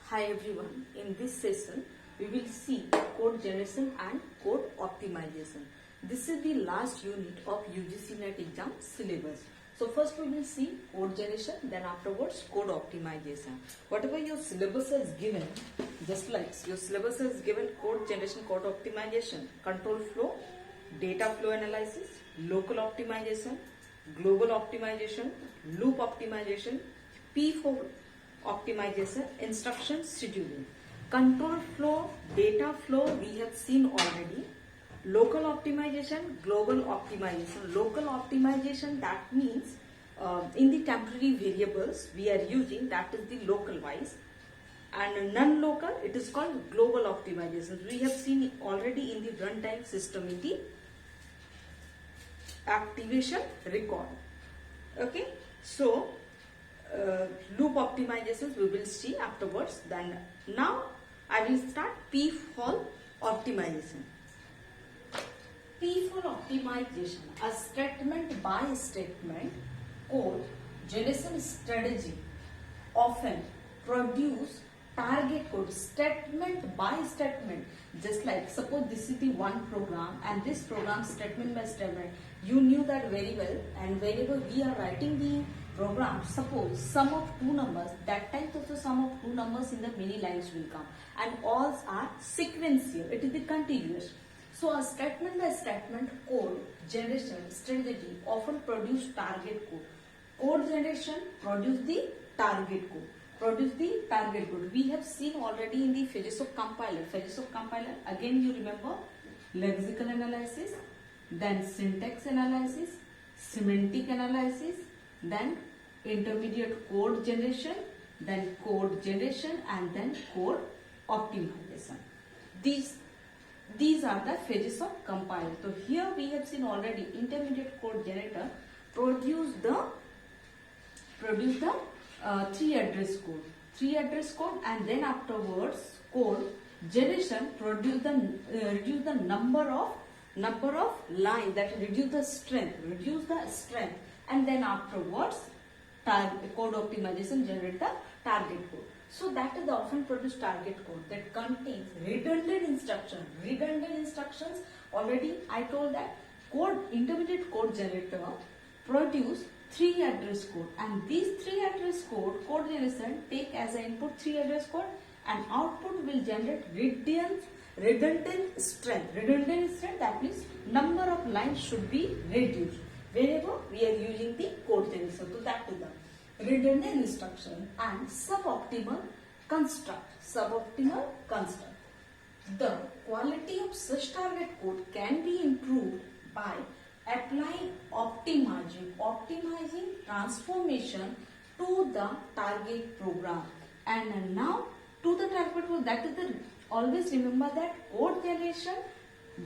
Hi everyone, in this session we will see code generation and code optimization. This is the last unit of UGC NET exam syllabus. So first we will see code generation, then afterwards code optimization. Whatever your syllabus is given, just like your syllabus is given code generation, code optimization, control flow, data flow analysis, local optimization, global optimization, loop optimization, P4 optimization, instruction scheduling. Control flow, data flow we have seen already. Local optimization, global optimization. Local optimization, that means in the temporary variables we are using, that is the local wise, and non-local it is called global optimization. We have seen already in the runtime system in the activation record. Okay, so loop optimizations we will see afterwards. Then now I will start P4 optimization. P4 optimization, a statement by statement code generation strategy often produce target code statement by statement. Just like suppose this is the one program and this program statement by statement, you knew that very well, and whenever we are writing the program, suppose sum of two numbers, that time also sum of two numbers in the many lines will come, and all are sequential, it is the continuous. So a statement by statement code generation strategy often produce target code. Code generation produce the target code. Produce the target code. We have seen already in the phases of compiler. Phases of compiler, again you remember, lexical analysis, then syntax analysis, semantic analysis, then intermediate code generation, then code generation, and then code optimization. These are the phases of compiler. So here we have seen already intermediate code generator produce the three address code, and then afterwards code generation reduce the number of line, that reduce the strength, and then afterwards code optimization generate the target code. So that is the often produced target code that contains redundant instructions. Already I told that intermediate code generator produce three address code, and these three address code generation take as an input three address code, and output will generate redundant strength. That means number of lines should be reduced whenever we are using the code generation. So that is the redundant instruction and suboptimal construct. The quality of such target code can be improved by applying optimizing transformation to the target program. And now to the target program, that is the, always remember that code generation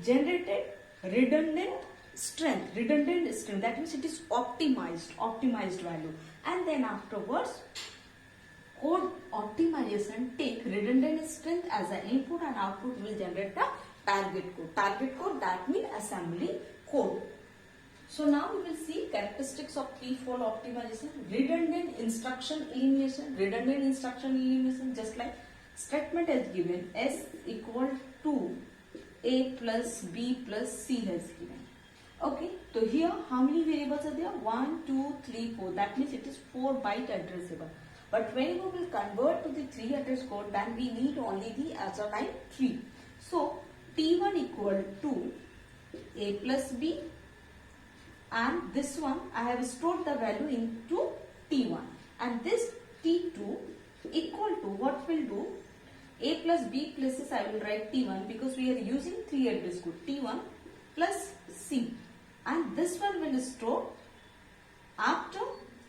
generated redundant strength, that means it is optimized value, and then afterwards code optimization take redundant strength as an input, and output will generate the target code, that means assembly code. So now we will see characteristics of P4 optimization. Redundant instruction elimination, just like statement is given S equal to A plus B plus C has given. Okay, so here how many variables are there? 1, 2, 3, 4. That means it is 4 byte addressable. But whenever we convert to the 3 address code, then we need only the assigned 3. So T1 equal to A plus B, and this one I have stored the value into T1, and this T2 equal to, what will do, A plus B places I will write T1 because we are using 3 address code, T1 plus C, and this one will store after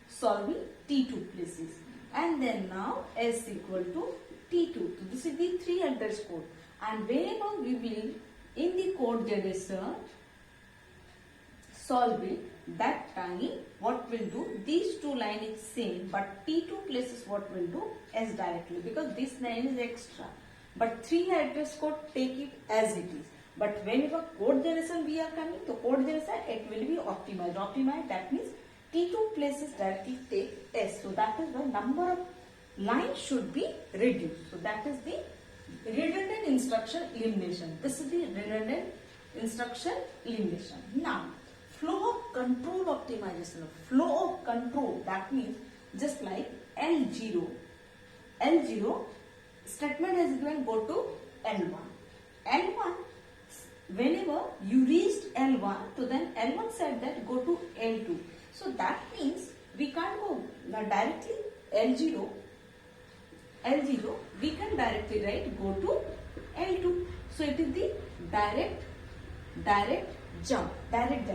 solving T2 places, and then now S equal to T2. So this is the 3 address code, and whenever we will in the code generator solve it, that time what will do, these two line is same, but T2 places what will do, S directly, because this line is extra, but 3 address code take it as it is. But whenever code generation we are coming to code generation, it will be optimized, that means T2 places directly take S. So that is the number of line should be reduced. So that is the redundant instruction elimination. This is the redundant instruction elimination. Now, flow of control optimization. Flow of control, that means just like L0 statement has given go to L1. L1, whenever you reached L1, so then L1 said that go to L2. So that means we can't go directly L0, we can directly write go to L2. So it is the direct jump,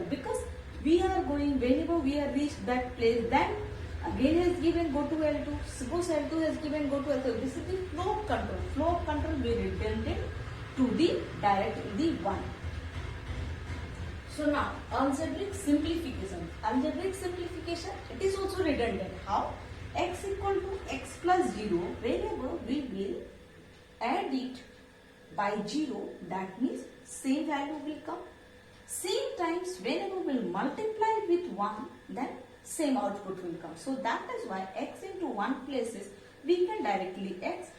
because we are going, whenever we are reached that place, then again has given go to L2. Suppose L2 has given go to L2. This is the flow of control. Flow of control will be redundant to the direct, the one. So now algebraic simplification. Algebraic simplification, it is also redundant. How? X equal to x plus 0. Whenever we will add it by 0, that means same value will come. Same times whenever we will multiply with 1, then same output will come. So that is why x into 1 places we can directly x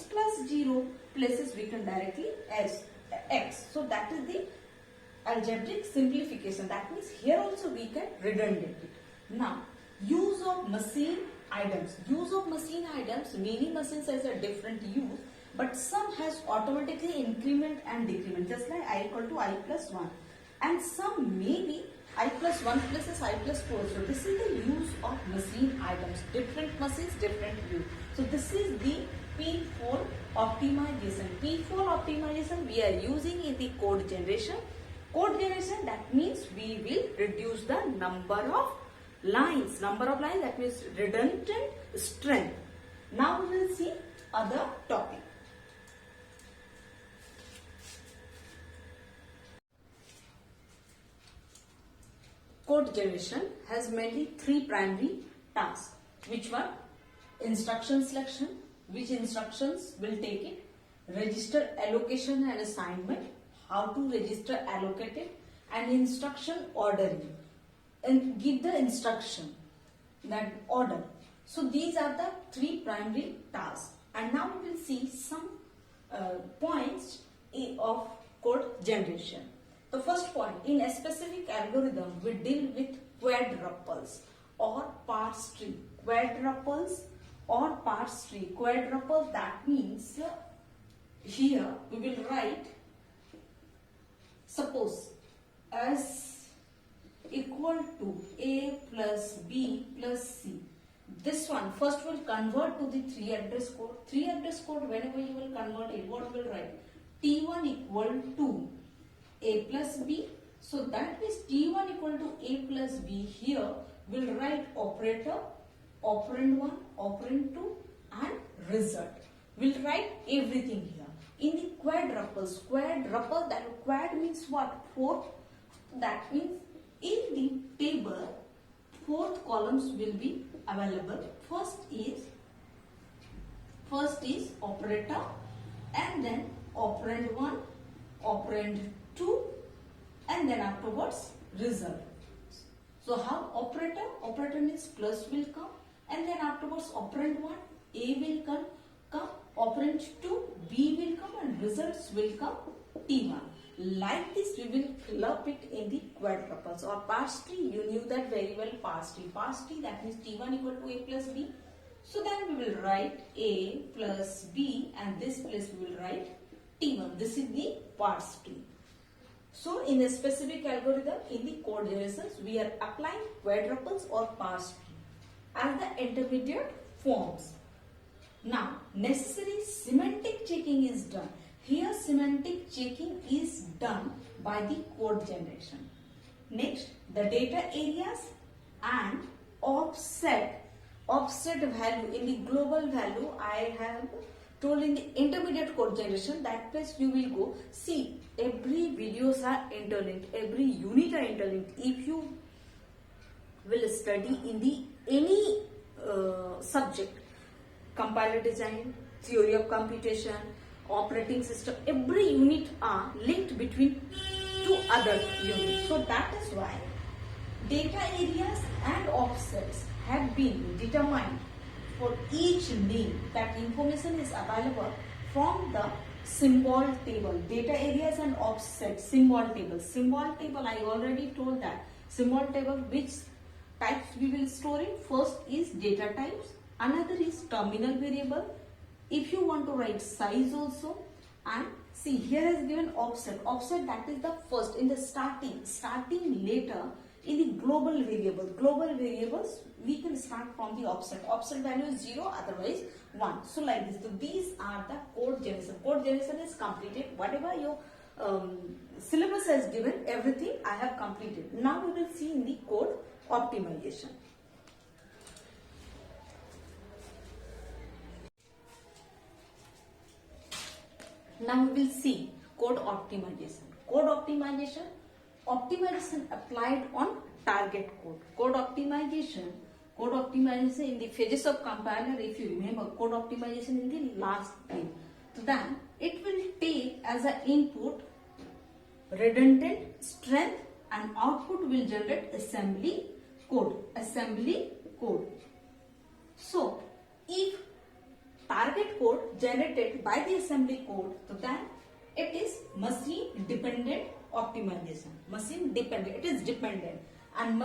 plus 0 places we can directly x. So that is the algebraic simplification. That means here also we can redundant it. Now, use of machine items. Use of machine items, many machines has a different use, but some has automatically increment and decrement, just like I equal to I plus 1. And some maybe I plus 1 places I plus 2. So this is the use of machine items. Different machines, different use. So this is the P4 optimization. P4 optimization we are using in the code generation. Code generation, that means we will reduce the number of lines. That means redundant strength. Now we will see other topic. Code generation has mainly 3 primary tasks. Which one? Instruction selection. Which instructions will take it? Register allocation and assignment. How to register allocated, and instruction ordering, and give the instruction, that order. So these are the 3 primary tasks. And now we will see some points of code generation. The first point, in a specific algorithm we deal with quadruples or parse tree. Quadruples or parse tree. Quadruple, that means here we will write, suppose S equal to A plus B plus C. This one first will convert to the 3 address code. 3 address code, whenever you will convert it, what will write? T1 equal to A plus B. So that means T1 equal to A plus B. Here will write operator, operand 1, operand 2 and result. We'll write everything here. In the quadruples, that quad means what? 4. That means in the table, 4th columns will be available. First is operator, and then operand 1, operand 2, and then afterwards result. So how operator? Operator means plus will come, and then afterwards operand 1, A will come, operand 2, B will come, and results will come, T1. Like this we will club it in the quadruples or parse tree. You knew that very well, parse tree. Parse tree, that means T1 equal to A plus B. So then we will write A plus B, and this place we will write T1. This is the parse tree. So in a specific algorithm, in the code generations, we are applying quadruples or parse tree as the intermediate forms. Now, necessary semantic checking is done. Here, semantic checking is done by the code generation. Next, the data areas and offset value in the global value I have told in the intermediate code generation. That place you will go. See, every videos are interlinked, every unit are interlinked. If you will study in the any subject, compiler design, theory of computation, operating system, every unit are linked between 2 other units. So that is why data areas and offsets have been determined for each name. That information is available from the symbol table. Data areas and offset symbol table. Symbol table, I already told that. Symbol table, which types we will store it? First is data types. Another is terminal variable. If you want to write size also, and see here is given offset. Offset, that is the first in the starting later in the global variable. Global variables we can start from the offset. Offset value is 0, otherwise 1. So like this. So these are the code generation. Code generation is completed. Whatever your syllabus has given, everything I have completed. Now we will see in the code optimization. Now we will see code optimization. Code optimization, optimization applied on target code. Code optimization in the phases of compiler, if you remember, code optimization in the last page. So then it will take as an input redundant strength and output will generate assembly code. So if target code generated by the assembly code, so then it is machine dependent optimization. Machine dependent, it is dependent, and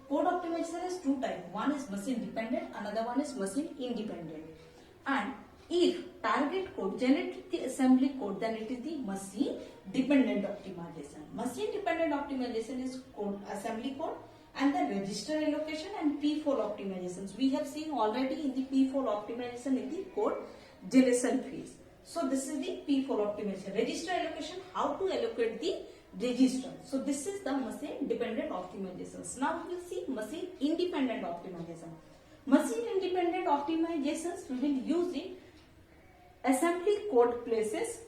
code optimization is two types. One is machine dependent, another one is machine independent. And if target code generated the assembly code, then it is the machine dependent optimization. Machine dependent optimization is code assembly code, and the register allocation and P4 optimizations we have seen already in the P4 optimization in the code generation phase. So this is the P4 optimization. Register allocation, how to allocate the register. So this is the machine dependent optimizations. Now we will see machine independent optimization. Machine independent optimizations we will use in assembly code places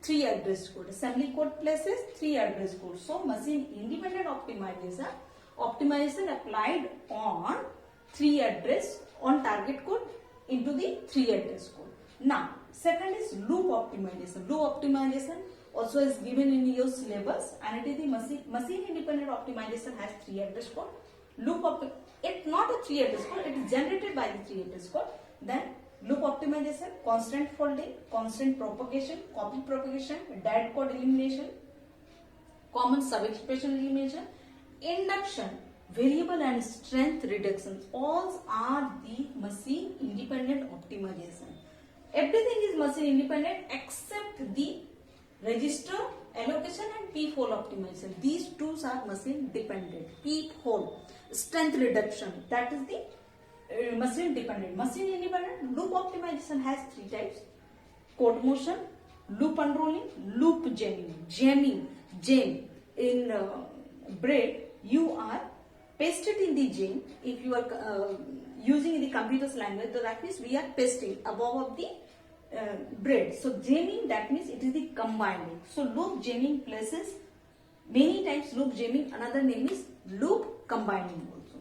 3 address code. Assembly code places 3 address code. So machine independent optimization applied on 3 address on target code into the 3 address code. Now second is loop optimization. Loop optimization also is given in your syllabus, and it is the machine independent optimization has 3 address code. It's not a 3 address code, it is generated by the 3 address code. Then loop optimization, constant folding, constant propagation, copy propagation, dead code elimination, common subexpression elimination, induction, variable and strength reductions. All are the machine independent optimization. Everything is machine independent except the register allocation and P4 optimization. These two are machine dependent. P4, strength reduction, that is the machine dependent. Machine independent loop optimization has 3 types: code motion, loop unrolling, loop jamming. Jam in braid, you are pasted in the jam. If you are using the computer's language, so that means we are pasting above of the braid. So jamming, that means it is the combining. So loop jamming places many times. Loop jamming, another name is loop combining also.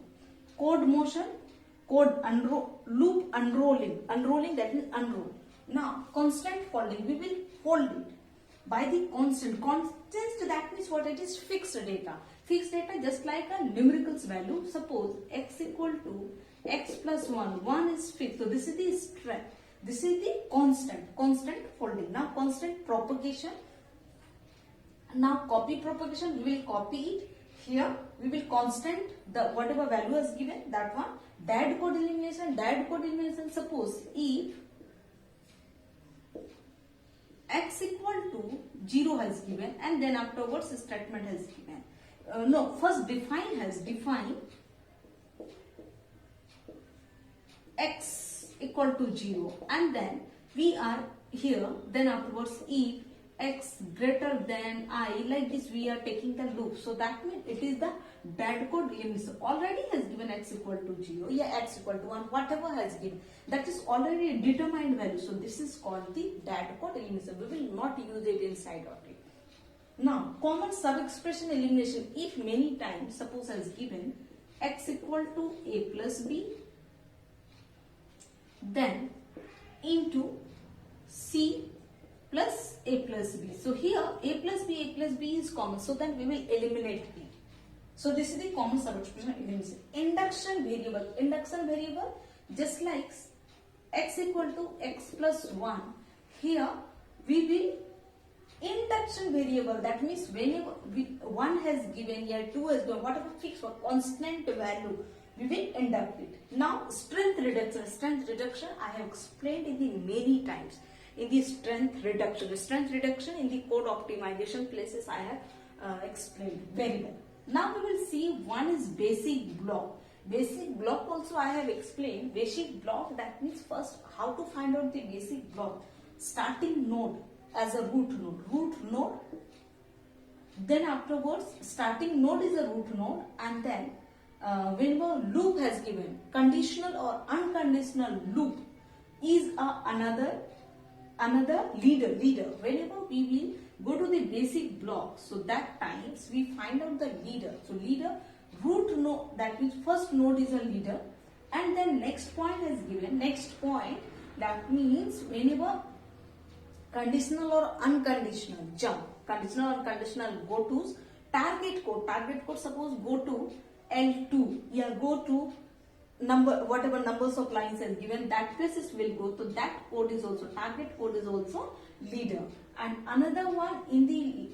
Code motion, loop unrolling, that is unroll. Now constant folding, we will fold it by the constant. That means what it is? Fixed data. Fixed data, just like a numericals value. Suppose x equal to x plus 1 is fixed. So this is the strength. This is the constant folding. Now constant propagation. Now copy propagation, we will copy it. Here we will constant the whatever value is given, that one. Dead code elimination, suppose if x equal to 0 has given, and then afterwards statement has given. First define x equal to 0, and then we are here, then afterwards if x greater than I, like this we are taking the loop. So that means it is the dead code elimination. Already has given x equal to 0, x equal to 1, whatever has given, that is already a determined value. So this is called the dead code elimination. We will not use it inside of it. Now common sub-expression elimination, if many times suppose has given x equal to a plus b, then into c plus a plus b. So here a plus b is common, so then we will eliminate b. So this is the common sub-expression elimination. Induction variable, just like x equal to x plus 1, here we will induction variable, that means whenever 1 has given, here 2 has given, whatever fixed or constant value, we will induct it. Now strength reduction I have explained in the many times. In the strength reduction in the code optimization places I have explained very well. Now we will see one is basic block. Basic block also I have explained. Basic block, that means first how to find out the basic block. Starting node as a root node, then afterwards starting node is a root node, and then whenever loop has given, conditional or unconditional loop is another leader. Whenever we will go to the basic block, so that times we find out the leader. So leader, root node, that means first node is a leader, and then next point is given. Next point, that means whenever conditional or unconditional jump, conditional or unconditional go to target code, suppose go to L2, yeah, go to number, whatever numbers of lines is given, that places will go to that code is also, target code is also leader. And another one in the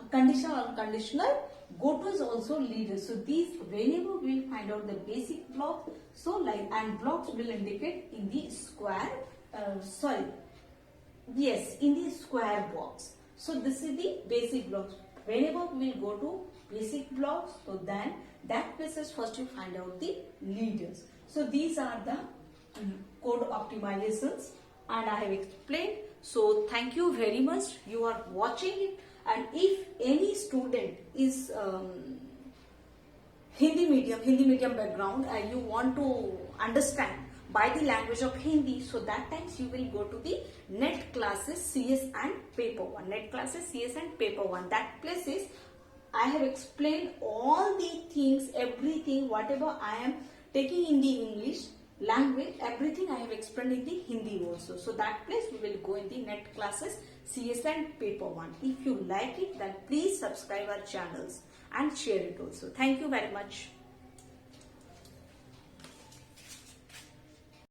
conditional or conditional go to is also leader. So these, whenever we find out the basic block, so like, and blocks will indicate in the square, in the square box. So this is the basic blocks. Whenever we will go to basic blocks, so then that places first you find out the leaders. So these are the code optimizations and I have explained. So thank you very much. You are watching it, and if any student is Hindi medium background and you want to understand by the language of Hindi, so that times you will go to the net classes CS and paper 1. Net classes CS and paper 1. That places I have explained all the things, everything, whatever I am taking in the English language, everything I have explained in the Hindi also. So that place we will go in the net classes CS and paper 1. If you like it, then please subscribe our channels and share it also. Thank you very much.